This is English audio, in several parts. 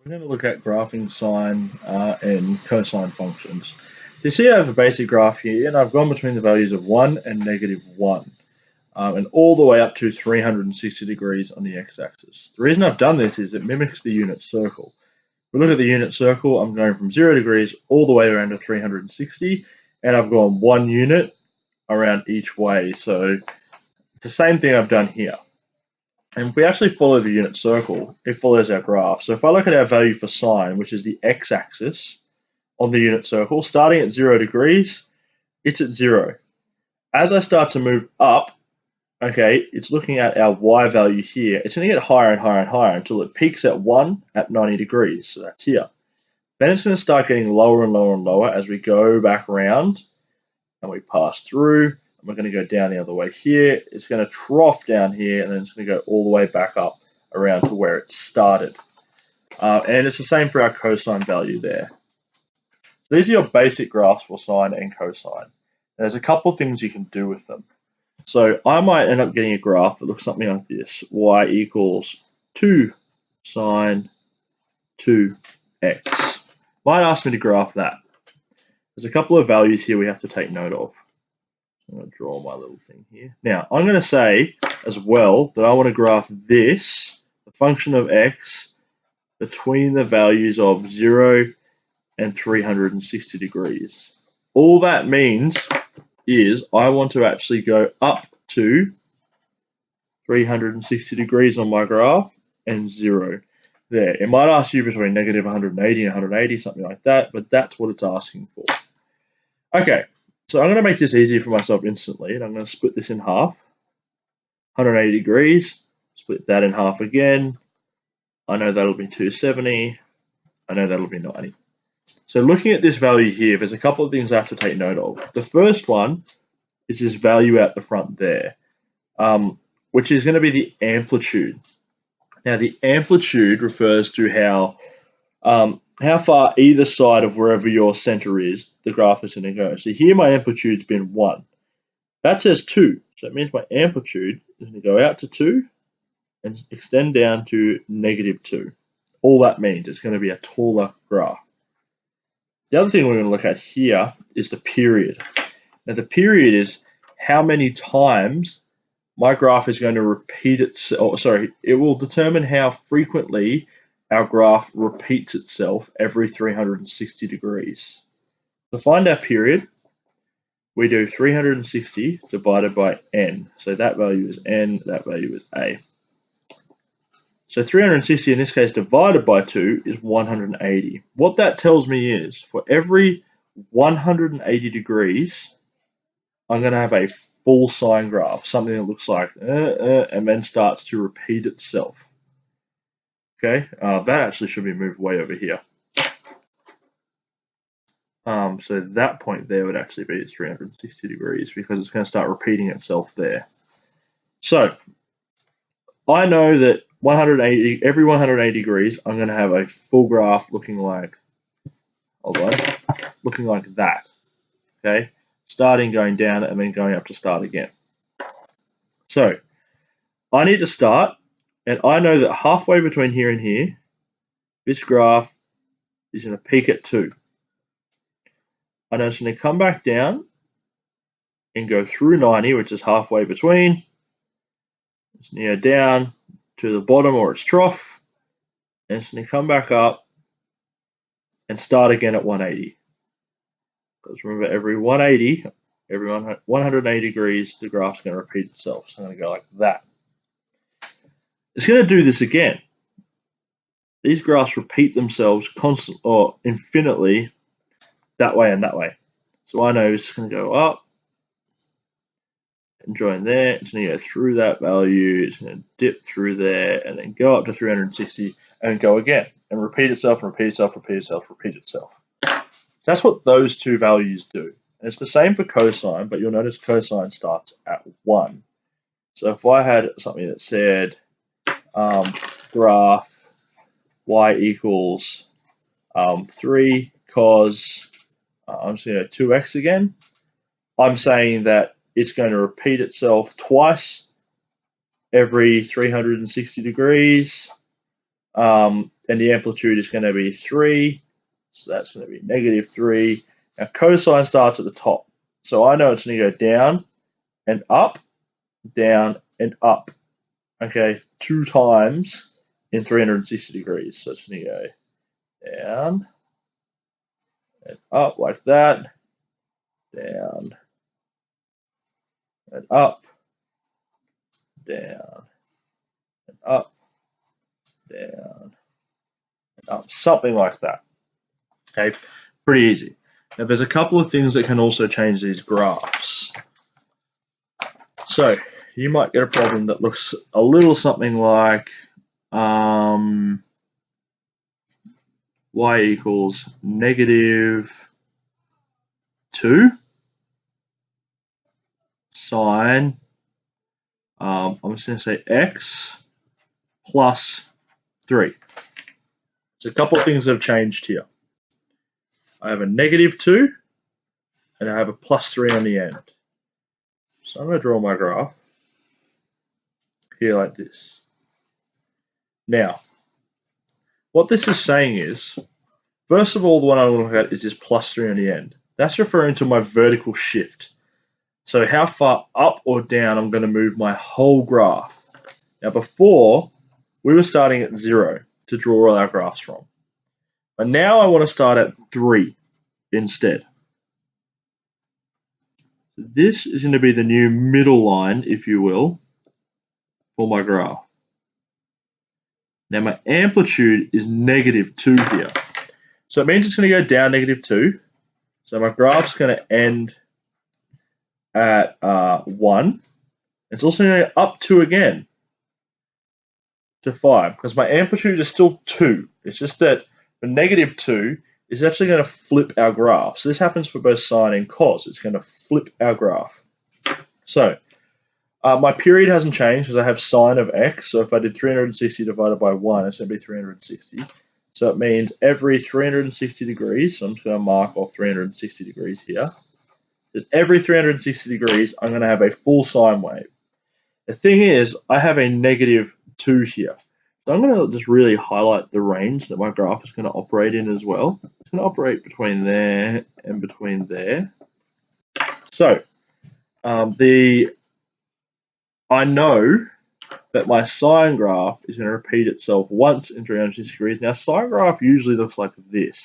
We're going to look at graphing sine and cosine functions. You see I have a basic graph here, and I've gone between the values of 1 and -1, and all the way up to 360 degrees on the x-axis. The reason I've done this is it mimics the unit circle. If we look at the unit circle, I'm going from 0 degrees all the way around to 360, and I've gone 1 unit around each way. So it's the same thing I've done here. And if we actually follow the unit circle, it follows our graph. So if I look at our value for sine, which is the x-axis on the unit circle, starting at 0 degrees, it's at 0. As I start to move up, okay, it's looking at our y value here. It's going to get higher and higher and higher until it peaks at 1 at 90 degrees. So that's here. Then it's going to start getting lower and lower and lower as we go back around and we pass through. We're going to go down the other way here. It's going to trough down here, and then it's going to go all the way back up around to where it started. And it's the same for our cosine value there. So these are your basic graphs for sine and cosine. And there's a couple of things you can do with them. So I might end up getting a graph that looks something like this. Y equals 2 sine 2x. Might ask me to graph that. There's a couple of values here we have to take note of. I'm going to draw my little thing here. Now, I'm going to say as well that I want to graph this, the function of x, between the values of 0 and 360 degrees. All that means is I want to actually go up to 360 degrees on my graph and 0 there. It might ask you between negative 180 and 180, something like that, but that's what it's asking for. Okay. So I'm going to make this easier for myself instantly, and I'm going to split this in half. 180 degrees, split that in half again. I know that'll be 270. I know that'll be 90. So looking at this value here, there's a couple of things I have to take note of. The first one is this value out the front there, which is going to be the amplitude. Now, the amplitude refers to how far either side of wherever your center is, the graph is going to go. So here my amplitude's been 1. That says 2. So it means my amplitude is going to go out to 2 and extend down to -2. All that means it's going to be a taller graph. The other thing we're going to look at here is the period. Now the period is how many times my graph is going to repeat itself. It will determine how frequently our graph repeats itself every 360 degrees. To find our period, we do 360 divided by n. So that value is n, that value is a. So 360 in this case divided by 2 is 180. What that tells me is for every 180 degrees, I'm going to have a full sine graph, something that looks like and then starts to repeat itself. Okay, that actually should be moved way over here. So that point there would actually be at 360 degrees because it's going to start repeating itself there. So I know that every 180 degrees, I'm going to have a full graph looking like, looking like that. Okay, starting, going down, and then going up to start again. So I need to start. And I know that halfway between here and here, this graph is going to peak at 2. I know it's going to come back down and go through 90, which is halfway between. It's going to go down to the bottom or its trough. And it's going to come back up and start again at 180. Because remember, every 180, every 180 degrees, the graph's going to repeat itself. So I'm going to go like that. It's going to do this again. These graphs repeat themselves constantly or infinitely that way and that way. So I know it's going to go up and join there. It's going to go through that value. It's going to dip through there and then go up to 360 and go again and repeat itself, repeat itself, repeat itself, repeat itself. That's what those two values do. And it's the same for cosine, but you'll notice cosine starts at 1. So if I had something that said graph y equals 3 cos, I'm just going to 2x again. I'm saying that it's going to repeat itself twice every 360 degrees. and the amplitude is going to be 3. So that's going to be -3. Now cosine starts at the top. So I know it's going to go down and up, okay, 2 times in 360 degrees. So it's going to go down and up like that, down and up, down and up, down and up, something like that. Okay, pretty easy. Now there's a couple of things that can also change these graphs. So you might get a problem that looks a little something like y equals -2 sine, I'm just going to say x plus 3. So a couple of things that have changed here. I have a -2 and I have a +3 on the end. So I'm going to draw my graph here like this. Now, what this is saying is, first of all, the one I'm going to look at is this +3 on the end. That's referring to my vertical shift. So how far up or down I'm going to move my whole graph. Now before, we were starting at 0 to draw all our graphs from. But now I want to start at 3 instead. This is going to be the new middle line, if you will, for my graph. Now my amplitude is -2 here. So it means it's going to go down -2. So my graph's going to end at 1. It's also going to go up 2 again to 5 because my amplitude is still 2. It's just that the -2 is actually going to flip our graph. So this happens for both sine and cos. It's going to flip our graph. So my period hasn't changed because I have sine of x. So if I did 360 divided by 1, it's going to be 360. So it means every 360 degrees, so I'm just going to mark off 360 degrees here. Just every 360 degrees, I'm going to have a full sine wave. The thing is, I have a -2 here. So I'm going to just really highlight the range that my graph is going to operate in as well. It's going to operate between there and between there. So I know that my sine graph is going to repeat itself once in 360 degrees. Now, sine graph usually looks like this.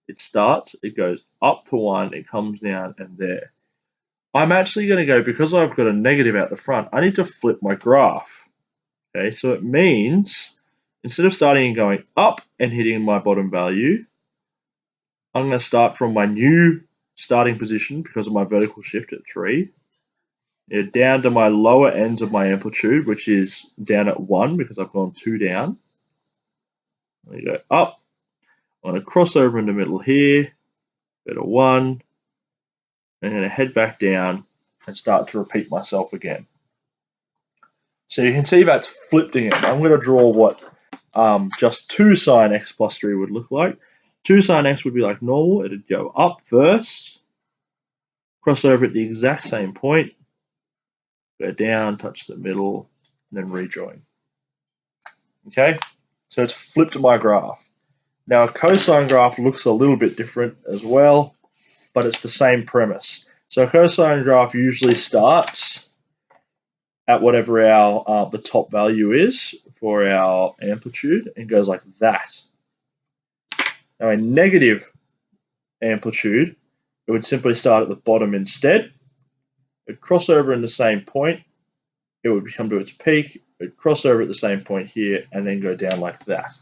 It starts, it goes up to 1, it comes down, and there. I'm actually going to go, because I've got a negative out the front, I need to flip my graph. Okay, so it means instead of starting and going up and hitting my bottom value, I'm going to start from my new starting position because of my vertical shift at 3. Down to my lower ends of my amplitude, which is down at 1 because I've gone 2 down. I'm going to go up. I'm going to cross over in the middle here, go to 1. I'm going to head back down and start to repeat myself again. So you can see that's flipped again. I'm going to draw what just 2 sine x plus 3 would look like. 2 sine x would be like normal. It would go up first, cross over at the exact same point, go down, touch the middle, and then rejoin. Okay, so it's flipped my graph. Now a cosine graph looks a little bit different as well, but it's the same premise. So a cosine graph usually starts at whatever our the top value is for our amplitude and goes like that. Now a negative amplitude, it would simply start at the bottom instead. It would cross over in the same point. It would come to its peak. It would cross over at the same point here and then go down like that.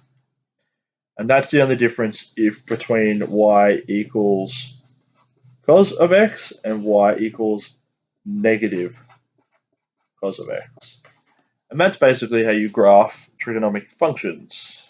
And that's the only difference between y equals cos of x and y equals negative cos of x. And that's basically how you graph trigonometric functions.